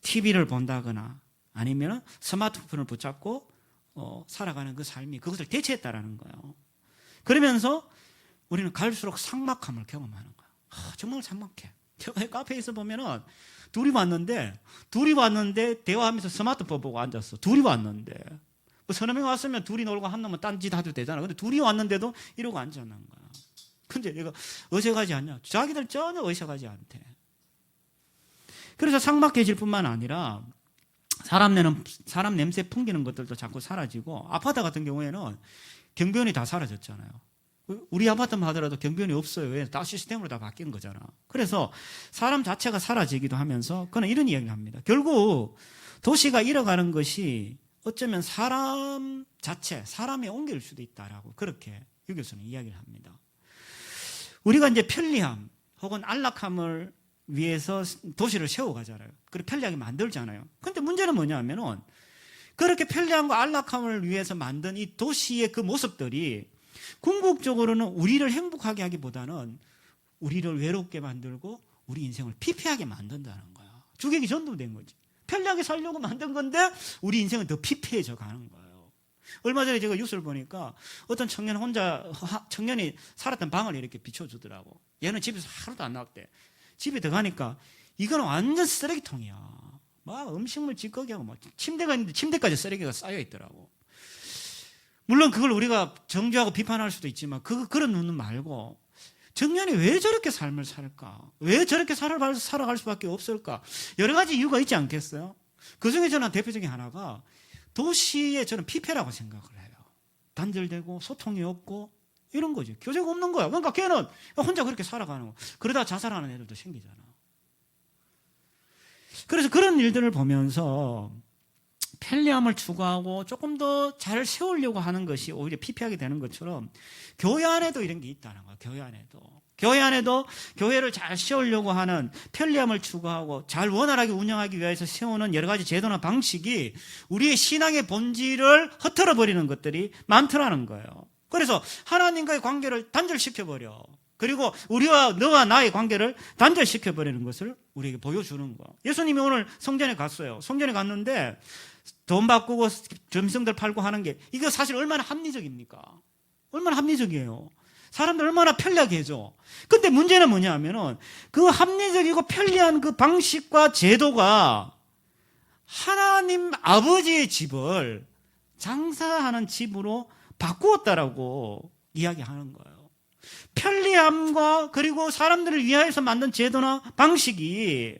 TV를 본다거나 아니면 스마트폰을 붙잡고 살아가는 그 삶이 그것을 대체했다라는 거예요. 그러면서 우리는 갈수록 삭막함을 경험하는 거예요. 정말 삭막해. 카페에서 보면은 둘이 왔는데 대화하면서 스마트폰 보고 앉았어. 둘이 왔는데 뭐 서너 명 왔으면 둘이 놀고 한 놈은 딴짓 해도 되잖아. 근데 둘이 왔는데도 이러고 앉아있는 거야. 근데 얘가 어색하지 않냐? 자기들 전혀 어색하지 않대. 그래서 삭막해질 뿐만 아니라 사람 냄새 풍기는 것들도 자꾸 사라지고, 아파트 같은 경우에는 경비원이 다 사라졌잖아요. 우리 아파트만 하더라도 경비원이 없어요. 왜? 다 시스템으로 다 바뀐 거잖아. 그래서 사람 자체가 사라지기도 하면서 그는 이런 이야기를 합니다. 결국 도시가 잃어가는 것이 어쩌면 사람 자체, 사람의 옮길 수도 있다라고 그렇게 유 교수는 이야기를 합니다. 우리가 이제 편리함 혹은 안락함을 위해서 도시를 세워가잖아요. 그리고 편리하게 만들잖아요. 그런데 문제는 뭐냐면은 그렇게 편리함과 안락함을 위해서 만든 이 도시의 그 모습들이 궁극적으로는 우리를 행복하게 하기보다는 우리를 외롭게 만들고 우리 인생을 피폐하게 만든다는 거야. 주객이 전도된 거지. 편리하게 살려고 만든 건데 우리 인생은 더 피폐해져 가는 거예요. 얼마 전에 제가 뉴스를 보니까 어떤 청년이 살았던 방을 이렇게 비춰주더라고. 얘는 집에서 하루도 안 나왔대. 집에 들어가니까 이거는 완전 쓰레기통이야. 막 음식물 찌꺼기하고 막 침대가 있는데 침대까지 쓰레기가 쌓여 있더라고. 물론 그걸 우리가 정죄하고 비판할 수도 있지만 그런 눈은 말고 청년이 왜 저렇게 삶을 살까? 왜 저렇게 살아갈 수밖에 없을까? 여러 가지 이유가 있지 않겠어요? 그중에 저는 대표적인 하나가 도시의 저는 피폐라고 생각을 해요. 단절되고 소통이 없고 이런 거지. 교제가 없는 거야. 그러니까 걔는 혼자 그렇게 살아가는 거. 그러다 자살하는 애들도 생기잖아. 그래서 그런 일들을 보면서 편리함을 추구하고 조금 더 잘 세우려고 하는 것이 오히려 피폐하게 되는 것처럼 교회 안에도 이런 게 있다는 거야. 교회 안에도 교회를 잘 세우려고 하는 편리함을 추구하고 잘 원활하게 운영하기 위해서 세우는 여러 가지 제도나 방식이 우리의 신앙의 본질을 흐트러버리는 것들이 많더라는 거예요. 그래서 하나님과의 관계를 단절시켜버려. 그리고 우리와 너와 나의 관계를 단절시켜버리는 것을 우리에게 보여주는 거. 예수님이 오늘 성전에 갔어요. 성전에 갔는데 돈 바꾸고 점성들 팔고 하는 게 이거 사실 얼마나 합리적입니까? 얼마나 합리적이에요. 사람들 얼마나 편리하게 해줘. 근데 문제는 뭐냐 하면은 그 합리적이고 편리한 그 방식과 제도가 하나님 아버지의 집을 장사하는 집으로 바꾸었다라고 이야기하는 거예요. 편리함과 그리고 사람들을 위하여서 만든 제도나 방식이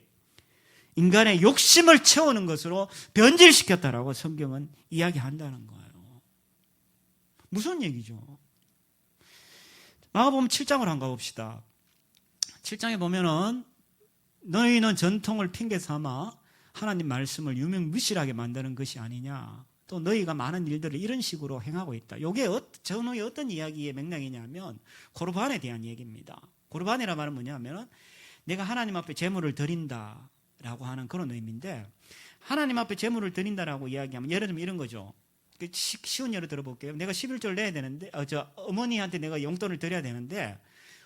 인간의 욕심을 채우는 것으로 변질시켰다라고 성경은 이야기한다는 거예요. 무슨 얘기죠? 마가복음 7장을 한번 가봅시다. 7장에 보면은 너희는 전통을 핑계 삼아 하나님 말씀을 유명무실하게 만드는 것이 아니냐. 또 너희가 많은 일들을 이런 식으로 행하고 있다. 이게 전후의 어떤 이야기의 맥락이냐면 고르반에 대한 얘기입니다. 고르반이라 말은 뭐냐면 내가 하나님 앞에 제물을 드린다라고 하는 그런 의미인데, 하나님 앞에 제물을 드린다라고 이야기하면 예를 들면 이런 거죠. 쉬운 예를 들어볼게요. 내가 11조를 내야 되는데 어머니한테 내가 용돈을 드려야 되는데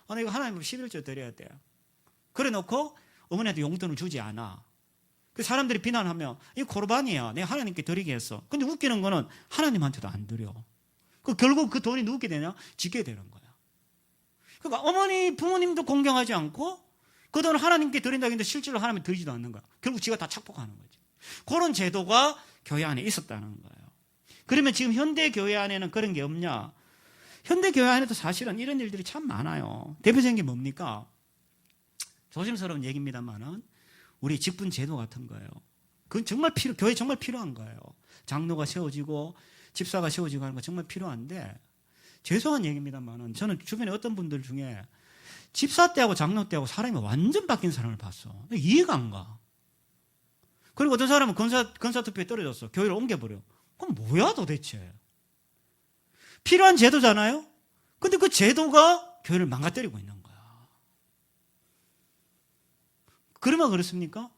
내가 하나님 앞에 11조 드려야 돼요. 그래 놓고 어머니한테 용돈을 주지 않아. 그 사람들이 비난하면 이 고르반이야. 내가 하나님께 드리게 했어. 근데 웃기는 거는 하나님한테도 안 드려. 결국 그 돈이 누게 되냐? 지게 되는 거야. 그러니까 어머니, 부모님도 공경하지 않고 그 돈을 하나님께 드린다고 했는데 실제로 하나님께 드리지도 않는 거야. 결국 지가 다 착복하는 거지. 그런 제도가 교회 안에 있었다는 거예요. 그러면 지금 현대 교회 안에는 그런 게 없냐? 현대 교회 안에도 사실은 이런 일들이 참 많아요. 대표적인 게 뭡니까? 조심스러운 얘기입니다만은 우리 직분 제도 같은 거예요. 그건 정말 교회에 정말 필요한 거예요. 장로가 세워지고 집사가 세워지고 하는 거 정말 필요한데, 죄송한 얘기입니다만은 저는 주변에 어떤 분들 중에 집사 때하고 장로 때하고 사람이 완전 바뀐 사람을 봤어. 이해가 안 가. 그리고 어떤 사람은 건사투표에 떨어졌어. 교회를 옮겨버려. 그럼 뭐야 도대체? 필요한 제도잖아요? 근데 그 제도가 교회를 망가뜨리고 있는 거야. 그러면 그렇습니까?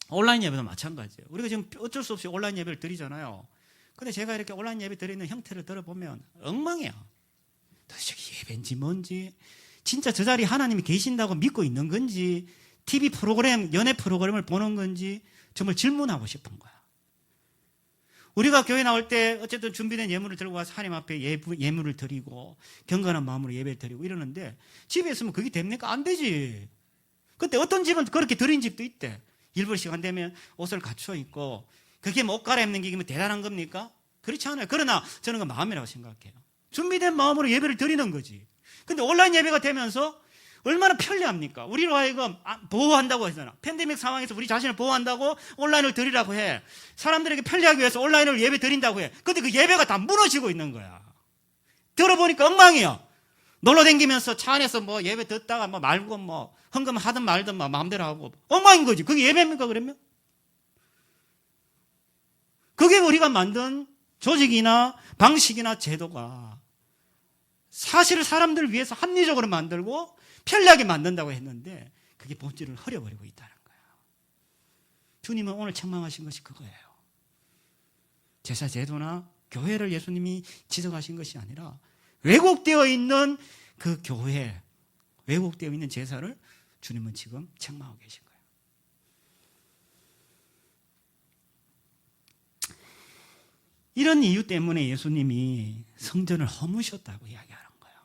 온라인 예배도 마찬가지예요. 우리가 지금 어쩔 수 없이 온라인 예배를 드리잖아요. 근데 제가 이렇게 온라인 예배 드리는 형태를 들어보면 엉망이야. 도대체 예배인지 뭔지, 진짜 저 자리에 하나님이 계신다고 믿고 있는 건지, TV 프로그램, 연애 프로그램을 보는 건지 정말 질문하고 싶은 거야. 우리가 교회 나올 때 어쨌든 준비된 예물을 들고 와서 하나님 앞에 예물을 드리고 경건한 마음으로 예배를 드리고 이러는데, 집에 있으면 그게 됩니까? 안 되지. 근데 어떤 집은 그렇게 드린 집도 있대. 일부 시간 되면 옷을 갖춰 입고, 그게 옷 갈아입는 게 대단한 겁니까? 그렇지 않아요. 그러나 저는 그 마음이라고 생각해요. 준비된 마음으로 예배를 드리는 거지. 근데 온라인 예배가 되면서 얼마나 편리합니까? 우리로 하여금 보호한다고 하잖아. 팬데믹 상황에서 우리 자신을 보호한다고 온라인을 드리라고 해. 사람들에게 편리하기 위해서 온라인을 예배 드린다고 해. 근데 그 예배가 다 무너지고 있는 거야. 들어보니까 엉망이야. 놀러 다니면서 차 안에서 뭐 예배 듣다가 뭐 말고 뭐 헌금 하든 말든 뭐 마음대로 하고 엉망인 거지. 그게 예배입니까 그러면? 그게 우리가 만든 조직이나 방식이나 제도가 사실을 사람들을 위해서 합리적으로 만들고 편리하게 만든다고 했는데 그게 본질을 흐려버리고 있다는 거예요. 주님은 오늘 책망하신 것이 그거예요. 제사 제도나 교회를 예수님이 지적하신 것이 아니라 왜곡되어 있는 그 교회, 왜곡되어 있는 제사를 주님은 지금 책망하고 계신 거예요. 이런 이유 때문에 예수님이 성전을 허무셨다고 이야기하는 거예요.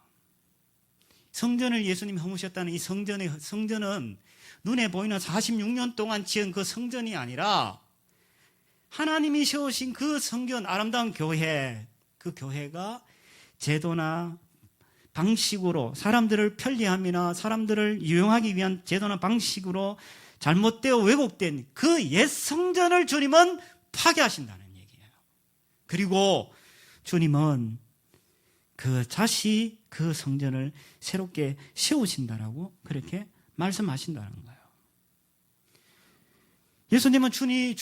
성전을 예수님이 허무셨다는 이 성전은 눈에 보이는 46년 동안 지은 그 성전이 아니라 하나님이 세우신 그 성전, 아름다운 교회, 그 교회가 제도나 방식으로 사람들을 편리함이나 사람들을 유용하기 위한 제도나 방식으로 잘못되어 왜곡된 그 옛 성전을 주님은 파괴하신다는 얘기예요. 그리고 주님은 다시 그 성전을 새롭게 세우신다라고 그렇게 말씀하신다는 거예요. 예수님은 주의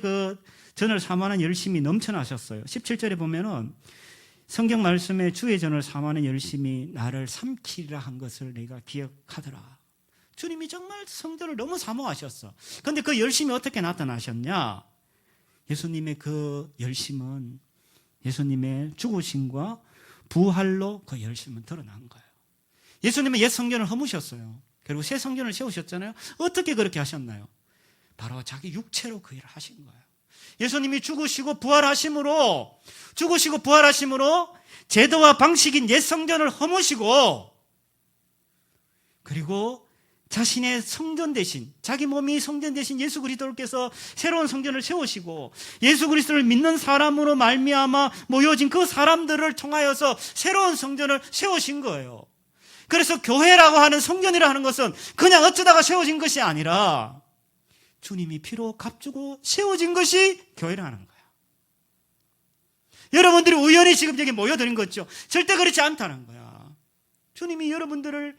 그 전을 삼하는 열심이 넘쳐나셨어요. 17절에 보면은 성경 말씀에 주의 전을 삼하는 열심이 나를 삼키리라 한 것을 내가 기억하더라. 주님이 정말 성전을 너무 사모하셨어. 그런데 그 열심이 어떻게 나타나셨냐? 예수님의 그 열심은 예수님의 죽으심과 부활로 그 열심은 드러난 거예요. 예수님은 옛 성전을 허무셨어요. 그리고 새 성전을 세우셨잖아요. 어떻게 그렇게 하셨나요? 바로 자기 육체로 그 일을 하신 거예요. 예수님이 죽으시고 부활하심으로 제도와 방식인 옛 성전을 허무시고, 그리고 자신의 성전 대신, 자기 몸이 성전 대신 예수 그리스도께서 새로운 성전을 세우시고 예수 그리스도를 믿는 사람으로 말미암아 모여진 그 사람들을 통하여서 새로운 성전을 세우신 거예요. 그래서 교회라고 하는 성전이라 하는 것은 그냥 어쩌다가 세워진 것이 아니라 주님이 피로 값주고 세워진 것이 교회라는 거예요. 여러분들이 우연히 지금 여기 모여드린 거죠. 절대 그렇지 않다는 거야. 주님이 여러분들을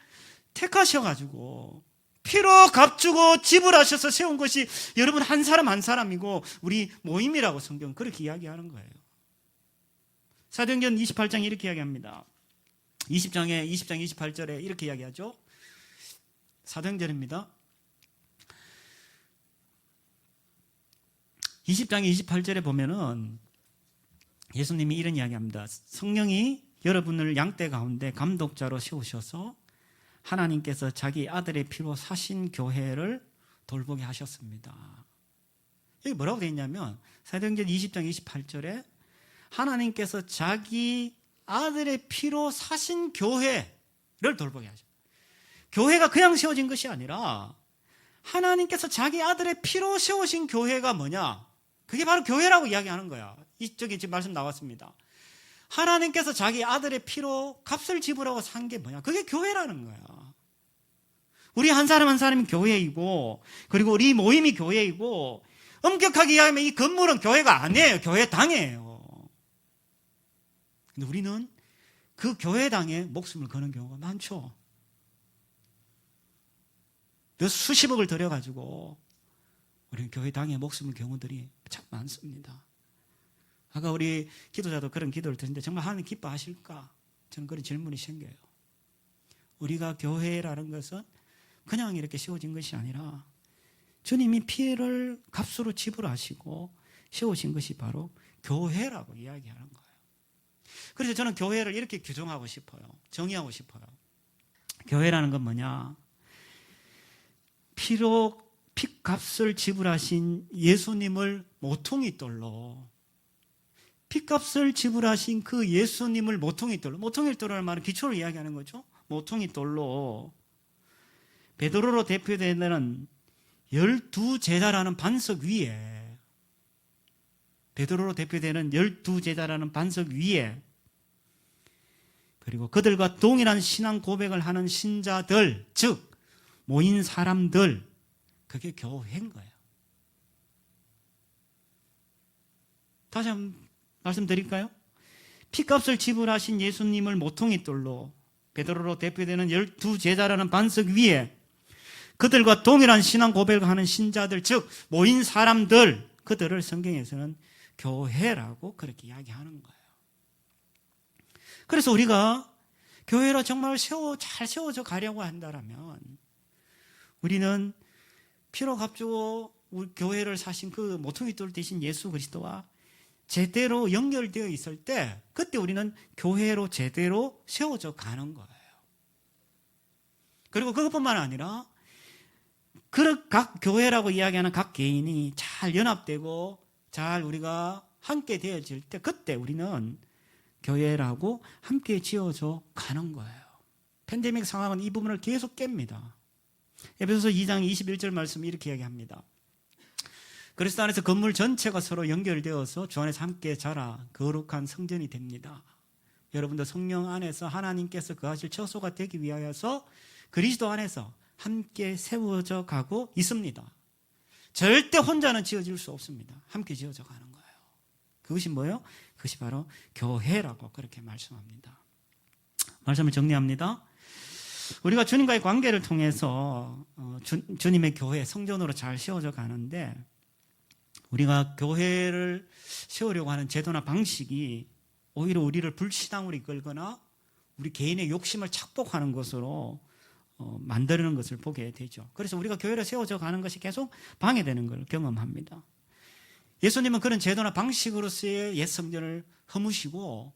택하셔가지고 피로 값주고 지불하셔서 세운 것이 여러분 한 사람 한 사람이고 우리 모임이라고 성경은 그렇게 이야기하는 거예요. 사도행전 28장에 이렇게 이야기합니다. 20장 28절에 이렇게 이야기하죠. 사도행전입니다. 20장 28절에 보면은 예수님이 이런 이야기합니다. 성령이 여러분을 양떼 가운데 감독자로 세우셔서 하나님께서 자기 아들의 피로 사신 교회를 돌보게 하셨습니다. 여기 뭐라고 되어 있냐면 사도행전 20장 28절에 하나님께서 자기 아들의 피로 사신 교회를 돌보게 하셨습니다. 교회가 그냥 세워진 것이 아니라 하나님께서 자기 아들의 피로 세우신 교회가 뭐냐? 그게 바로 교회라고 이야기하는 거야. 이쪽에 지금 말씀 나왔습니다. 하나님께서 자기 아들의 피로 값을 지불하고 산 게 뭐냐? 그게 교회라는 거야. 우리 한 사람 한 사람이 교회이고, 그리고 우리 모임이 교회이고, 엄격하게 이야기하면 이 건물은 교회가 아니에요. 교회당이에요. 근데 우리는 그 교회당에 목숨을 거는 경우가 많죠. 몇 수십억을 들여가지고 우리는 교회당에 목숨을 경우들이 참 많습니다. 아까 우리 기도자도 그런 기도를 드렸는데 정말 하나님 기뻐하실까? 저는 그런 질문이 생겨요. 우리가 교회라는 것은 그냥 이렇게 세워진 것이 아니라 주님이 피해를 값으로 지불하시고 세우신 것이 바로 교회라고 이야기하는 거예요. 그래서 저는 교회를 이렇게 규정하고 싶어요. 정의하고 싶어요. 교회라는 건 뭐냐? 피값을 지불하신 예수님을 모퉁이 돌로, 피값을 지불하신 그 예수님을 모퉁이 돌로라는 말은 기초를 이야기하는 거죠. 모퉁이 돌로 베드로로 대표되는 12제자라는 반석 위에, 베드로로 대표되는 12제자라는 반석 위에, 그리고 그들과 동일한 신앙 고백을 하는 신자들, 즉 모인 사람들, 그게 교회인 거예요. 다시 한번 말씀드릴까요? 피값을 지불하신 예수님을 모퉁이 돌로 베드로로 대표되는 12제자라는 반석 위에 그들과 동일한 신앙 고백을 하는 신자들, 즉 모인 사람들, 그들을 성경에서는 교회라고 그렇게 이야기하는 거예요. 그래서 우리가 교회로 정말 잘 세워져 가려고 한다면 우리는 피로 값주고 우리 교회를 사신 그 모퉁이 돌 대신 예수 그리스도와 제대로 연결되어 있을 때 그때 우리는 교회로 제대로 세워져 가는 거예요. 그리고 그것뿐만 아니라 각 교회라고 이야기하는 각 개인이 잘 연합되고 잘 우리가 함께 되어질 때 그때 우리는 교회라고 함께 지어져 가는 거예요. 팬데믹 상황은 이 부분을 계속 깹니다. 에베소서 2장 21절 말씀이 이렇게 이야기합니다. 그리스도 안에서 건물 전체가 서로 연결되어서 주 안에서 함께 자라 거룩한 성전이 됩니다. 여러분도 성령 안에서 하나님께서 거하실 처소가 되기 위하여서 그리스도 안에서 함께 세워져 가고 있습니다. 절대 혼자는 지어질 수 없습니다. 함께 지어져 가는 거예요. 그것이 뭐예요? 그것이 바로 교회라고 그렇게 말씀합니다. 말씀을 정리합니다. 우리가 주님과의 관계를 통해서 주님의 교회, 성전으로 잘 세워져 가는데 우리가 교회를 세우려고 하는 제도나 방식이 오히려 우리를 불신앙으로 이끌거나 우리 개인의 욕심을 착복하는 것으로 만드는 것을 보게 되죠. 그래서 우리가 교회를 세워져 가는 것이 계속 방해되는 걸 경험합니다. 예수님은 그런 제도나 방식으로서의 옛 성전을 허무시고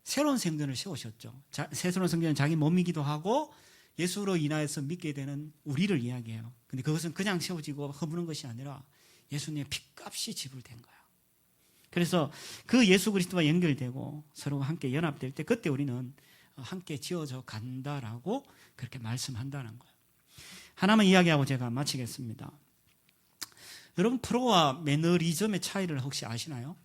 새로운 성전을 세우셨죠. 새로운 성전은 자기 몸이기도 하고 예수로 인하여서 믿게 되는 우리를 이야기해요. 근데 그것은 그냥 세워지고 허무는 것이 아니라 예수님의 피값이 지불된 거예요. 그래서 그 예수 그리스도와 연결되고 서로 함께 연합될 때 그때 우리는 함께 지어져 간다라고 그렇게 말씀한다는 거예요. 하나만 이야기하고 제가 마치겠습니다. 여러분, 프로와 매너리즘의 차이를 혹시 아시나요?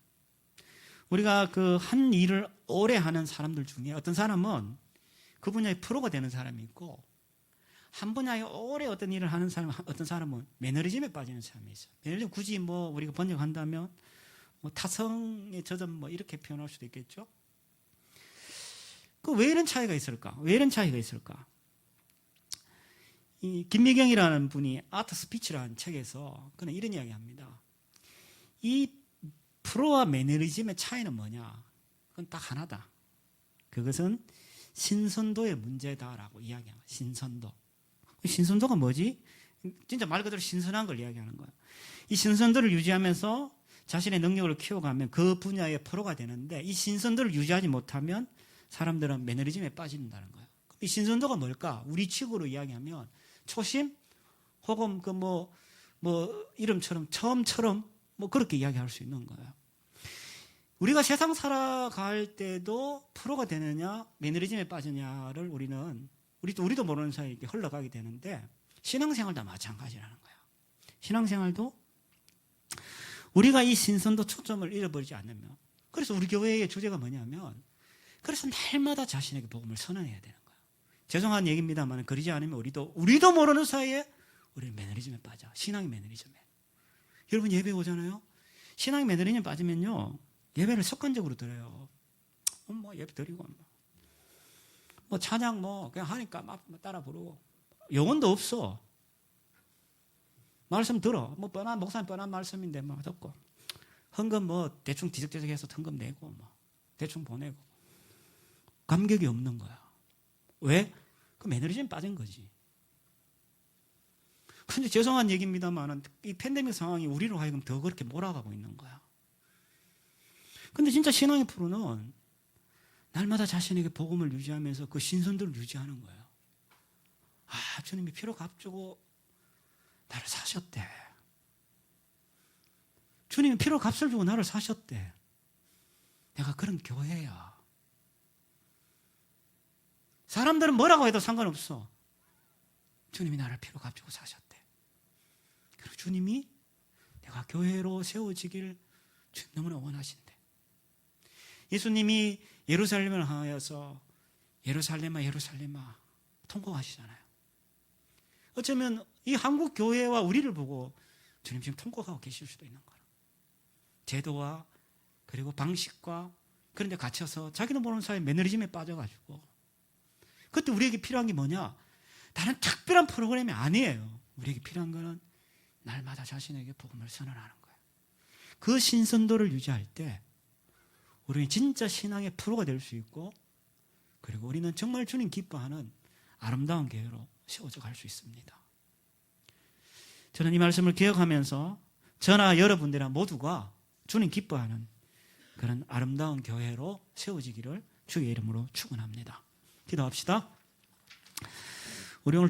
우리가 그 한 일을 오래 하는 사람들 중에 어떤 사람은 그 분야의 프로가 되는 사람이 있고 한 분야에 오래 어떤 일을 하는 사람, 어떤 사람은 매너리즘에 빠지는 사람이 있어요. 매너리즘 굳이 우리가 번역한다면 타성의 저점 이렇게 표현할 수도 있겠죠. 왜 이런 차이가 있을까? 왜 이런 차이가 있을까? 이 김미경이라는 분이 아트 스피치라는 책에서 그는 이런 이야기합니다. 이 프로와 매너리즘의 차이는 뭐냐? 그건 딱 하나다. 그것은 신선도의 문제다라고 이야기합니다. 신선도. 신선도가 뭐지? 진짜 말 그대로 신선한 걸 이야기하는 거예요. 이 신선도를 유지하면서 자신의 능력을 키워가면 그 분야의 프로가 되는데, 이 신선도를 유지하지 못하면 사람들은 매너리즘에 빠진다는 거예요. 이 신선도가 뭘까? 우리 측으로 이야기하면 초심 혹은 이름처럼 처음처럼 그렇게 이야기할 수 있는 거예요. 우리가 세상 살아갈 때도 프로가 되느냐 매너리즘에 빠지냐를 우리도 모르는 사이에 이렇게 흘러가게 되는데, 신앙생활도 마찬가지라는 거예요. 신앙생활도 우리가 이 신선도 초점을 잃어버리지 않으면, 그래서 우리 교회의 주제가 뭐냐면, 그래서 날마다 자신에게 복음을 선언해야 되는 거예요. 죄송한 얘기입니다만 그러지 않으면 우리도 모르는 사이에 우리는 매너리즘에 빠져. 신앙의 매너리즘에. 여러분 예배 오잖아요. 신앙의 매너리즘에 빠지면요, 예배를 습관적으로 드려요. 예배 드리고 찬양 그냥 하니까 막 따라 부르고 영혼도 없어. 말씀 들어. 목사님 뻔한 말씀인데 듣고 헌금 대충 뒤적뒤적해서 헌금 내고 대충 보내고 감격이 없는 거야. 왜? 그 매너리즘에 빠진 거지. 근데 죄송한 얘기입니다만 이 팬데믹 상황이 우리로 하여금 더 그렇게 몰아가고 있는 거야. 근데 진짜 신앙의 프로는 날마다 자신에게 복음을 유지하면서 그 신선도를 유지하는 거예요. 주님이 피로 값주고 나를 사셨대. 주님이 피로 값을 주고 나를 사셨대. 내가 그런 교회야. 사람들은 뭐라고 해도 상관없어. 주님이 나를 피로 값주고 사셨대. 그리고 주님이 내가 교회로 세워지길 주님 너무나 원하신대. 예수님이 예루살렘을 향하여서 예루살렘아 예루살렘아 통곡하시잖아요. 어쩌면 이 한국 교회와 우리를 보고 주님 지금 통곡하고 계실 수도 있는 거예요. 제도와 그리고 방식과 그런 데 갇혀서 자기도 모르는 사이에 매너리즘에 빠져가지고, 그때 우리에게 필요한 게 뭐냐? 다른 특별한 프로그램이 아니에요. 우리에게 필요한 거는 날마다 자신에게 복음을 선언하는 거예요. 그 신선도를 유지할 때 우리는 진짜 신앙의 프로가 될 수 있고, 그리고 우리는 정말 주님 기뻐하는 아름다운 교회로 세워져 갈 수 있습니다. 저는 이 말씀을 기억하면서 저나 여러분들이나 모두가 주님 기뻐하는 그런 아름다운 교회로 세워지기를 주의 이름으로 축원합니다. 기도합시다. 우리 오늘